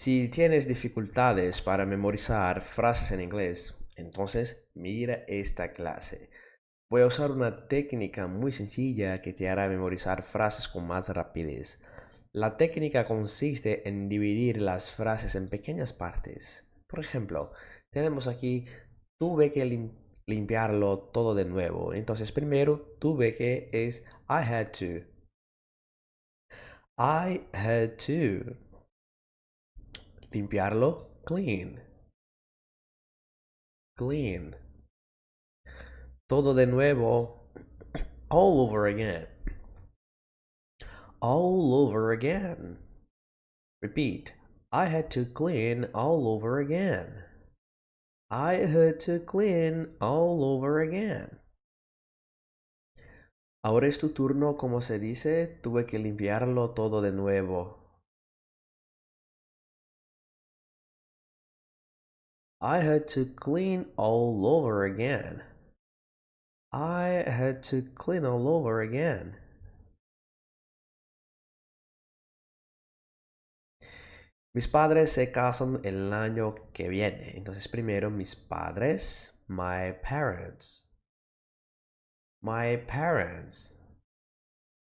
Si tienes dificultades para memorizar frases en inglés, entonces mira esta clase. Voy a usar una técnica muy sencilla que te hará memorizar frases con más rapidez. La técnica consiste en dividir las frases en pequeñas partes. Por ejemplo, tenemos aquí, tuve que limpiarlo todo de nuevo. Entonces, primero, tuve que es I had to. I had to. Limpiarlo, clean. Clean. Todo de nuevo, all over again. All over again. Repeat. I had to clean all over again. I had to clean all over again. Ahora es tu turno, como se dice, tuve que limpiarlo todo de nuevo. I had to clean all over again. I had to clean all over again. Mis padres se casan el año que viene. Entonces, primero, mis padres, my parents. My parents.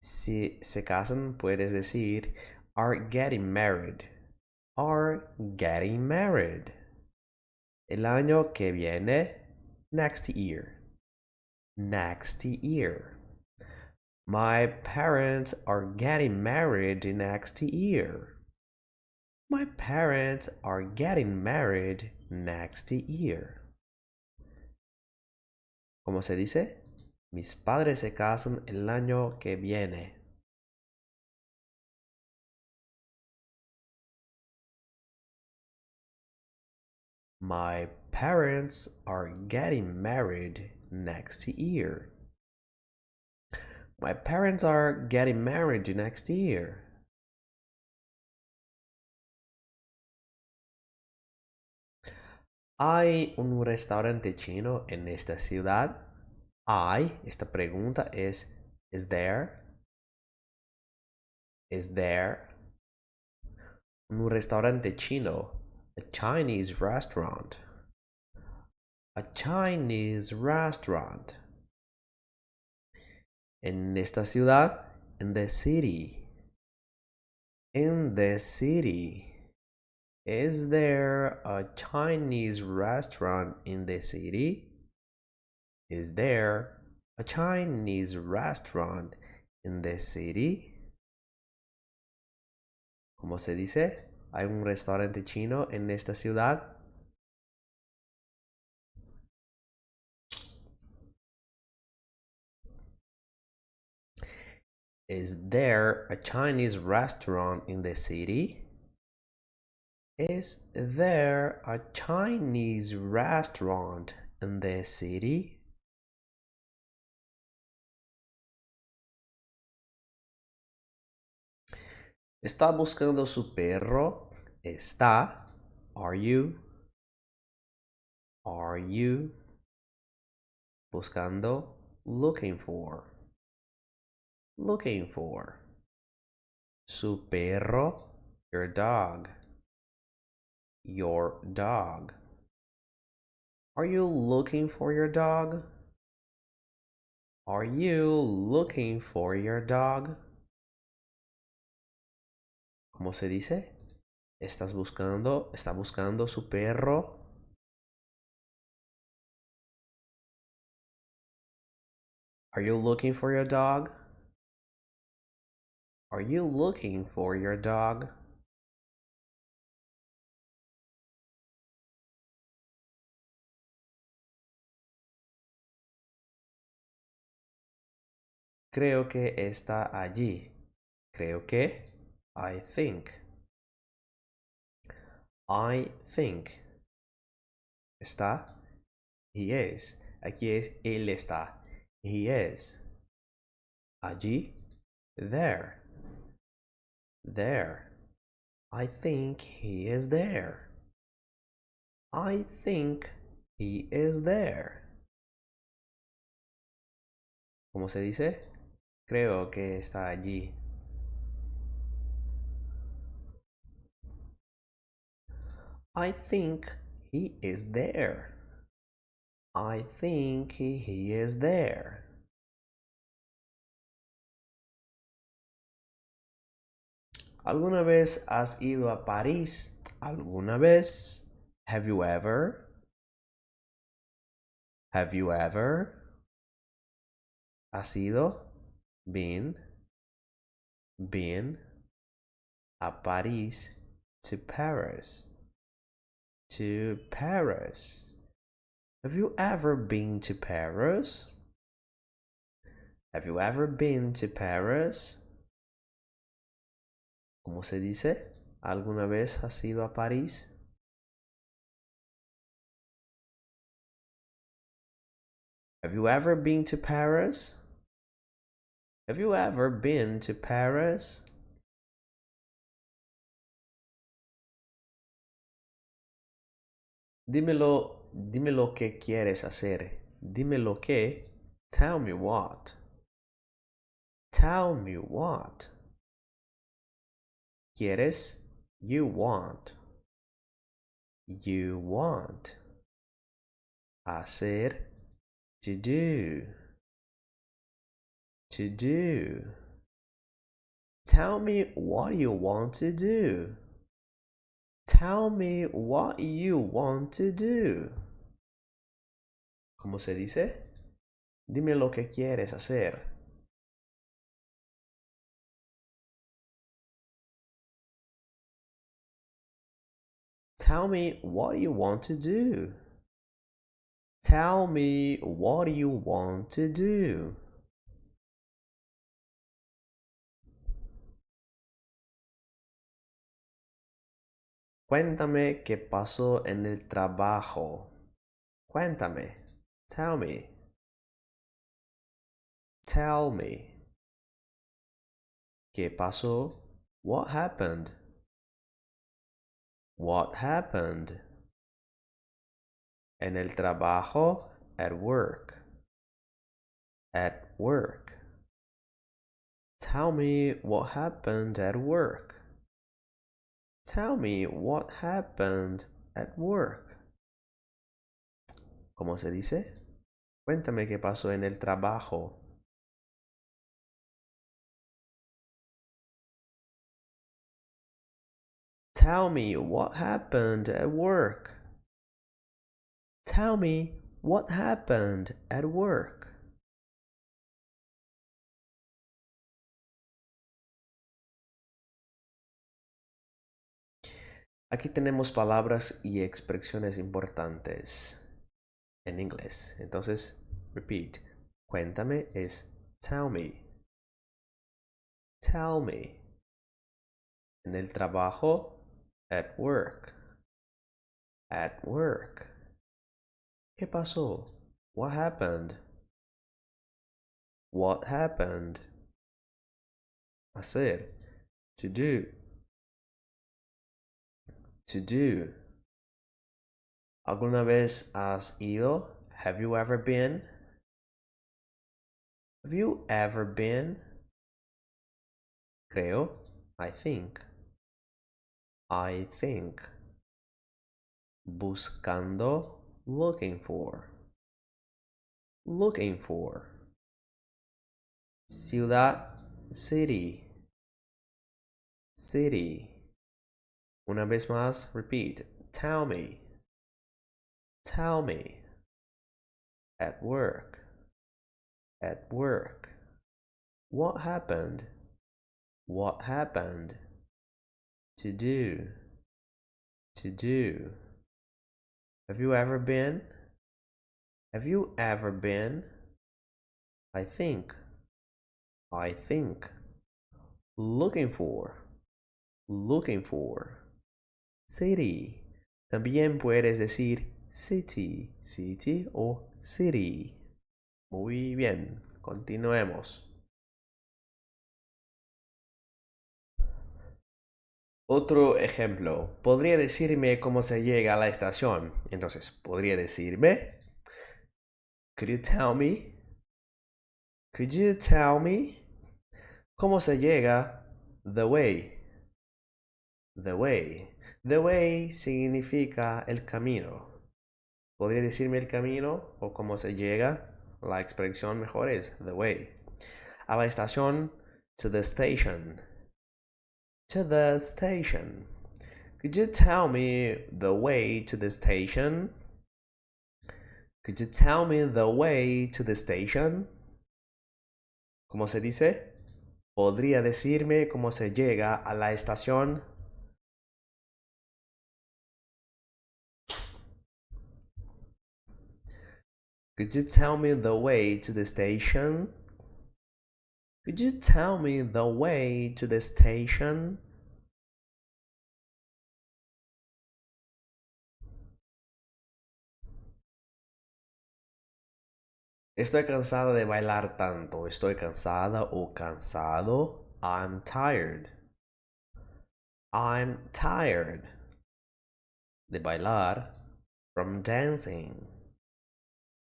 Si se casan, puedes decir are getting married. Are getting married. El año que viene, next year. Next year. My parents are getting married next year. My parents are getting married next year. ¿Cómo se dice? Mis padres se casan el año que viene. My parents are getting married next year. My parents are getting married next year. ¿Hay un restaurante chino en esta ciudad? ¿Hay? Esta pregunta es is there? Is there? Un restaurante chino. A Chinese restaurant. A Chinese restaurant. En esta ciudad, in the city. In the city. Is there a Chinese restaurant in the city? Is there a Chinese restaurant in the city? ¿Cómo se dice? ¿Hay un restaurante chino en esta ciudad? Is there a Chinese restaurant in the city? Is there a Chinese restaurant in the city? ¿Está buscando su perro? ¿Está? Are you? Are you? Buscando. Looking for. Looking for. Su perro. Your dog. Your dog. Are you looking for your dog? Are you looking for your dog? ¿Cómo se dice? ¿Está buscando su perro? Are you looking for your dog? Are you looking for your dog? Creo que está allí. Creo que. I think. I think. Está. He is. Aquí es él está. He is. Allí. There. There. I think he is there. I think he is there. ¿Cómo se dice? Creo que está allí. I think he is there. I think he is there. ¿Alguna vez has ido a París? ¿Alguna vez? Have you ever? Have you ever? ¿Has ido? Been a París, to Paris. To Paris. Have you ever been to Paris? Have you ever been to Paris? ¿Cómo se dice? ¿Alguna vez has ido a París? Have you ever been to Paris? Have you ever been to Paris? Dime lo que quieres hacer. Dime lo que. Tell me what. Tell me what. ¿Quieres? You want. You want. Hacer. To do. To do. Tell me what you want to do. Tell me what you want to do. ¿Cómo se dice? Dime lo que quieres hacer. Tell me what you want to do. Tell me what you want to do. Cuéntame qué pasó en el trabajo. Cuéntame. Tell me. Tell me. ¿Qué pasó? What happened? What happened? En el trabajo, at work. At work. Tell me what happened at work. Tell me what happened at work. ¿Cómo se dice? Cuéntame qué pasó en el trabajo. Tell me what happened at work. Tell me what happened at work. Aquí tenemos palabras y expresiones importantes en inglés. Entonces, repeat. Cuéntame es tell me. Tell me. En el trabajo, at work. At work. ¿Qué pasó? What happened? What happened? Hacer. To do. To do. ¿Alguna vez has ido? Have you ever been? Have you ever been? Creo. I think. I think. Buscando. Looking for. Looking for. Ciudad. City. City. Una vez más, repeat. Tell me. Tell me. At work. At work. What happened? What happened? To do. To do. Have you ever been? Have you ever been? I think. I think. Looking for. Looking for. City. También puedes decir city, city o city. Muy bien, continuemos. Otro ejemplo. Podría decirme cómo se llega a la estación. Entonces, podría decirme. Could you tell me? Could you tell me? ¿Cómo se llega? The way. The way. The way significa el camino. ¿Podría decirme el camino o cómo se llega? La expresión mejor es the way. A la estación, to the station. To the station. Could you tell me the way to the station? Could you tell me the way to the station? ¿Cómo se dice? ¿Podría decirme cómo se llega a la estación? Could you tell me the way to the station? Could you tell me the way to the station? Estoy cansada de bailar tanto. Estoy cansada o cansado. I'm tired. I'm tired de bailar. From dancing.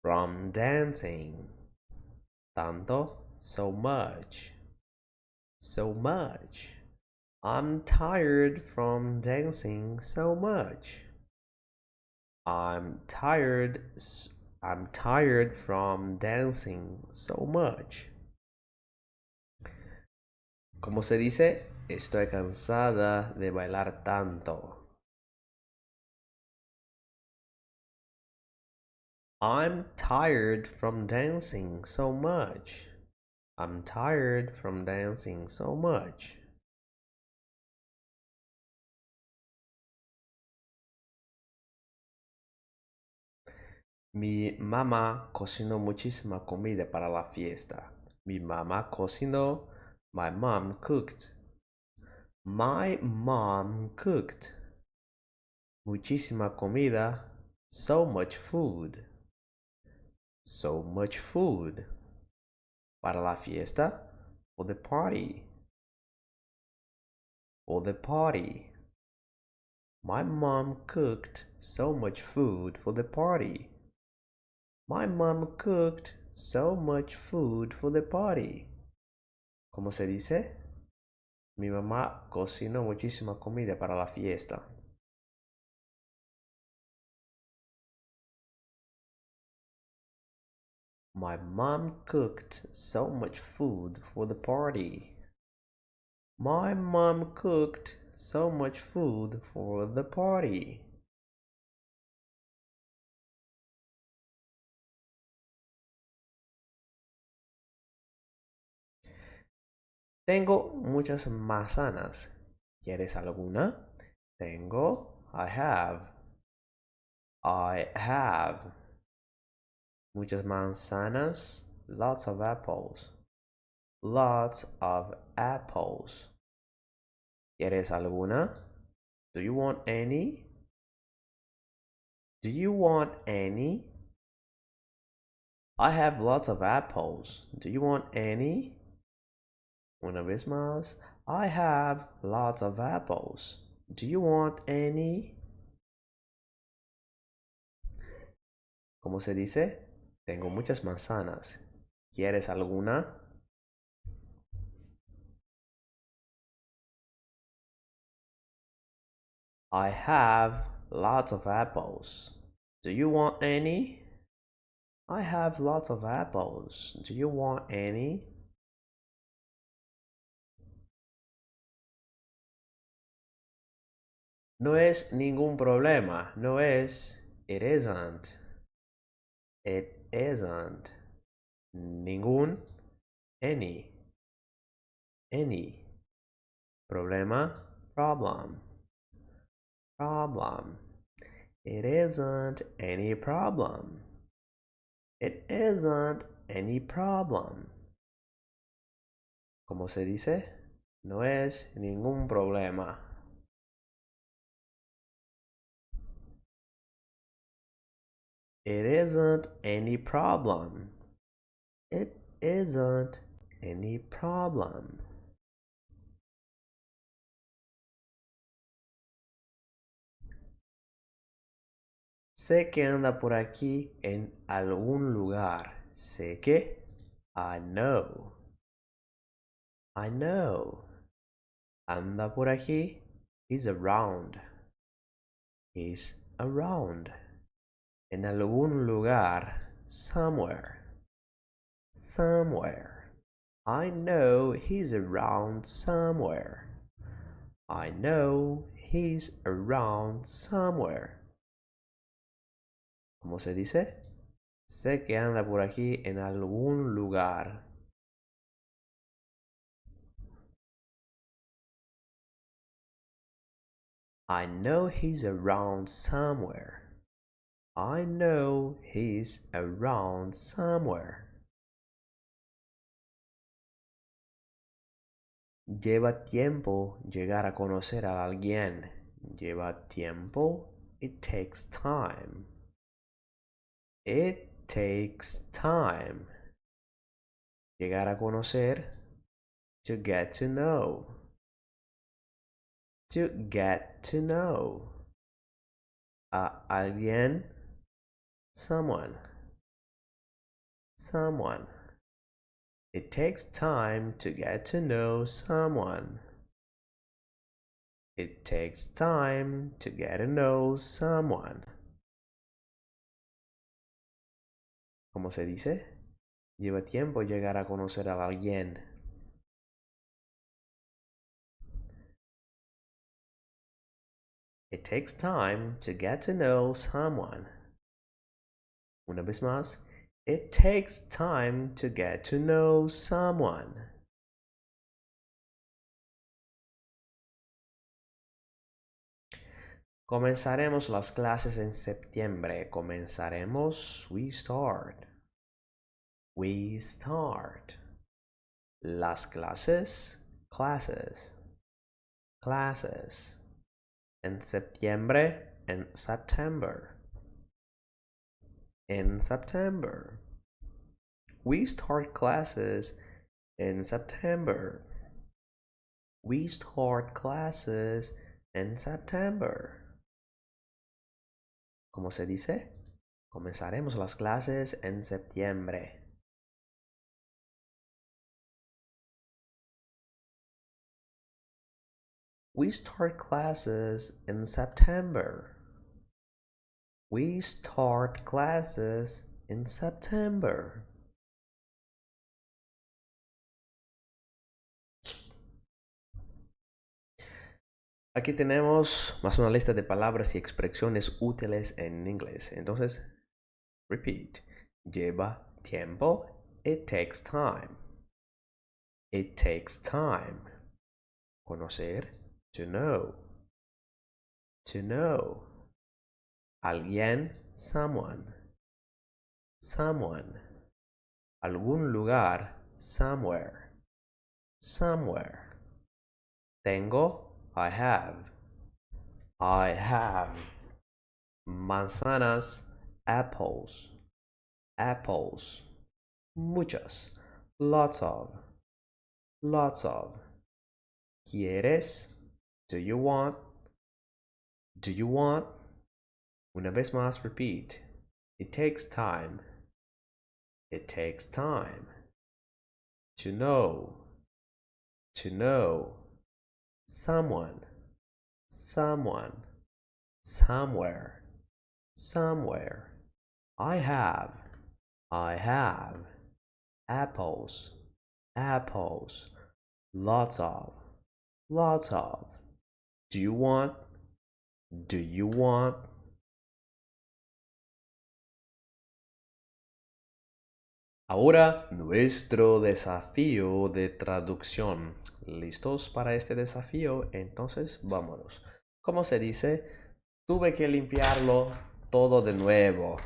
From dancing. Tanto. So much. So much. I'm tired from dancing so much. I'm tired from dancing so much. ¿Cómo se dice? Estoy cansada de bailar tanto. I'm tired from dancing so much. I'm tired from dancing so much. Mi mamá cocinó muchísima comida para la fiesta. Mi mamá cocinó. My mom cooked. My mom cooked. Muchísima comida. So much food. So much food. Para la fiesta. For the party. For the party. My mom cooked so much food for the party. My mom cooked so much food for the party. ¿Cómo se dice? Mi mamá cocinó muchísima comida para la fiesta. My mom cooked so much food for the party. My mom cooked so much food for the party. Tengo muchas manzanas. ¿Quieres alguna? Tengo. I have. I have. Muchas manzanas. Lots of apples. Lots of apples. ¿Quieres alguna? Do you want any? Do you want any? I have lots of apples. Do you want any? Una vez más. I have lots of apples. Do you want any? ¿Cómo se dice? Tengo muchas manzanas. ¿Quieres alguna? I have lots of apples. Do you want any? I have lots of apples. Do you want any? No es ningún problema. No es. It isn't. It isn't. Ningún. Any. Any. Problema. Problem. Problem. It isn't any problem. It isn't any problem. ¿Cómo se dice? No es ningún problema. It isn't any problem. It isn't any problem. Sé que anda por aquí en algún lugar. Sé que. I know. I know. Anda por aquí. He's around. He's around. En algún lugar. Somewhere. Somewhere. I know he's around somewhere. I know he's around somewhere. ¿Cómo se dice? Sé que anda por aquí en algún lugar. I know he's around somewhere. I know he's around somewhere. Lleva tiempo llegar a conocer a alguien. Lleva tiempo. It takes time. It takes time. Llegar a conocer. To get to know. To get to know. A alguien. Someone. Someone. It takes time to get to know someone. It takes time to get to know someone. ¿Cómo se dice? Lleva tiempo llegar a conocer a alguien. It takes time to get to know someone. Una vez más. It takes time to get to know someone. Comenzaremos las clases en septiembre. Comenzaremos. We start. We start. Las clases. Classes. Classes. En septiembre. En September. In September. We start classes in September. We start classes in September. ¿Cómo se dice? Comenzaremos las clases en septiembre. We start classes in September. We start classes in September. Aquí tenemos más una lista de palabras y expresiones útiles en inglés. Entonces, repeat. Lleva tiempo. It takes time. It takes time. Conocer. To know. To know. Alguien. Someone. Someone. Algún lugar. Somewhere. Somewhere. Tengo. I have. I have. Manzanas. Apples. Apples. Muchas. Lots of. Lots of. ¿Quieres? Do you want? Do you want? Una vez más, repeat. It takes time. It takes time. To know. To know. Someone. Someone. Somewhere. Somewhere. I have. I have. Apples. Apples. Lots of. Lots of. Do you want? Do you want? Ahora nuestro desafío de traducción. ¿Listos para este desafío? Entonces vámonos. ¿Cómo se dice? Tuve que limpiarlo todo de nuevo.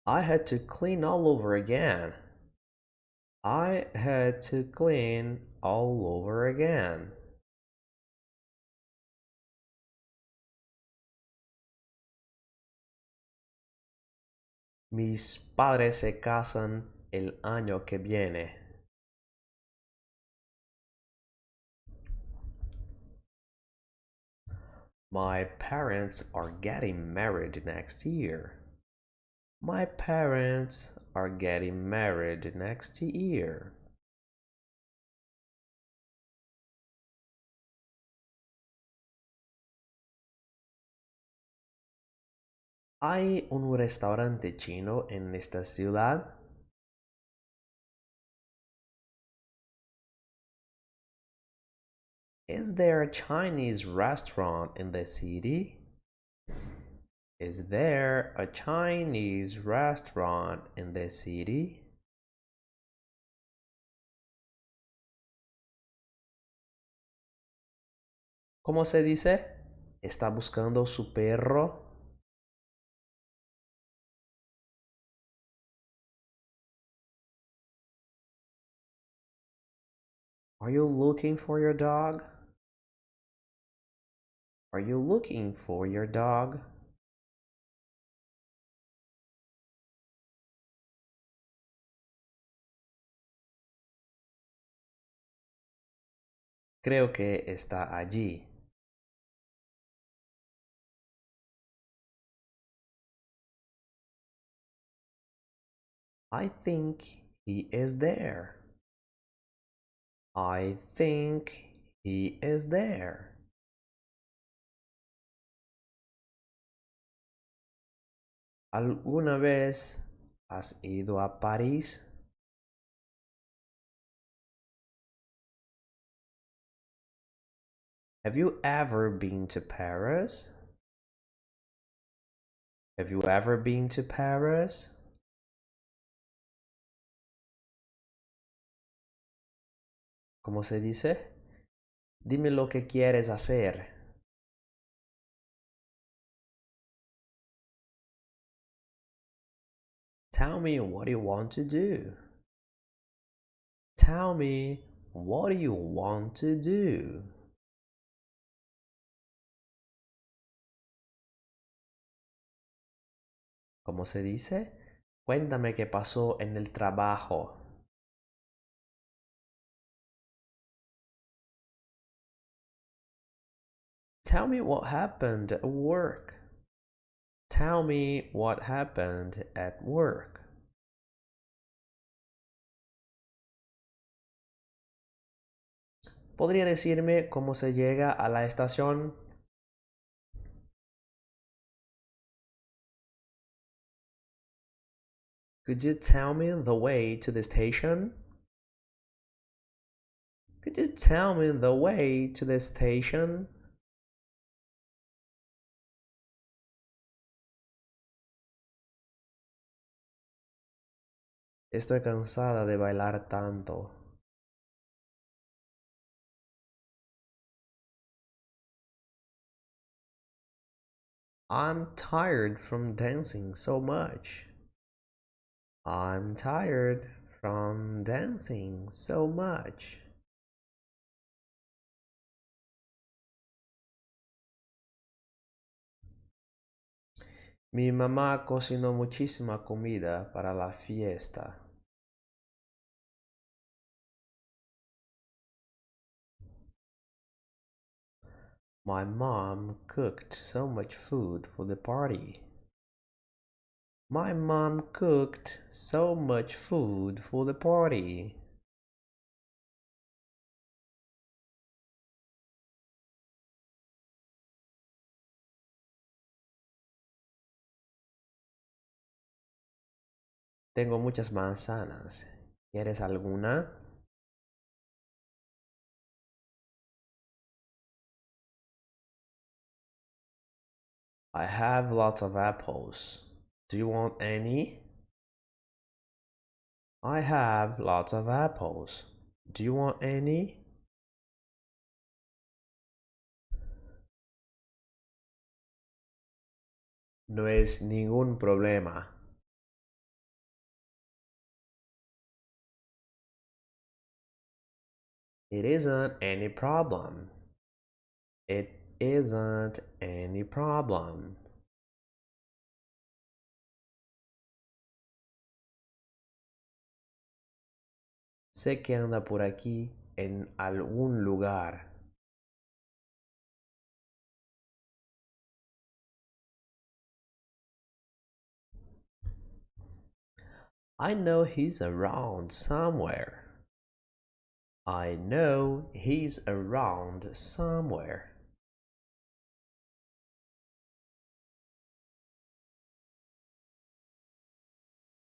I had to clean all over again. I had to clean all over again. Mis padres se casan el año que viene. My parents are getting married next year. My parents are getting married next year. ¿Hay un restaurante chino en esta ciudad? Is there a Chinese restaurant in the city? Is there a Chinese restaurant in the city? ¿Cómo se dice? ¿Está buscando su perro? Are you looking for your dog? Are you looking for your dog? Creo que está allí. I think he is there. I think he is there. ¿Alguna vez has ido a París? Have you ever been to Paris? Have you ever been to Paris? ¿Cómo se dice? Dime lo que quieres hacer. Tell me what you want to do. Tell me what you want to do. ¿Cómo se dice? Cuéntame qué pasó en el trabajo. Tell me what happened at work. Tell me what happened at work. ¿Podría decirme cómo se llega a la estación? Could you tell me the way to the station? Could you tell me the way to the station? Estoy cansada de bailar tanto. I'm tired from dancing so much. I'm tired from dancing so much. Mi mamá cocinó muchísima comida para la fiesta. My mom cooked so much food for the party. My mom cooked so much food for the party. Tengo muchas manzanas. ¿Quieres alguna? I have lots of apples. Do you want any? I have lots of apples. Do you want any? No es ningún problema. It isn't any problem. It isn't any problem. Sé que anda por aquí en algún lugar. I know he's around somewhere. I know he's around somewhere.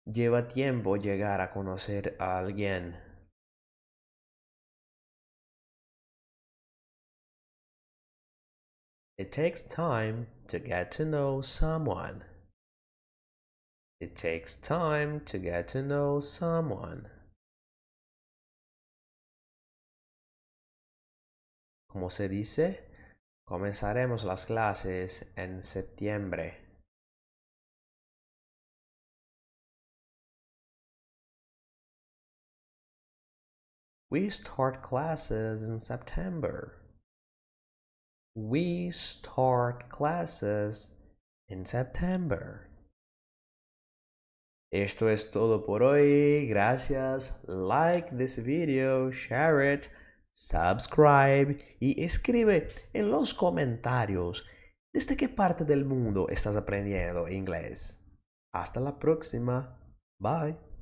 Lleva tiempo llegar a conocer a alguien. It takes time to get to know someone. It takes time to get to know someone. Como se dice, comenzaremos las clases en septiembre. We start classes in September. We start classes in September. Esto es todo por hoy. Gracias. Like this video, share it, subscribe y escribe en los comentarios desde qué parte del mundo estás aprendiendo inglés. Hasta la próxima. Bye.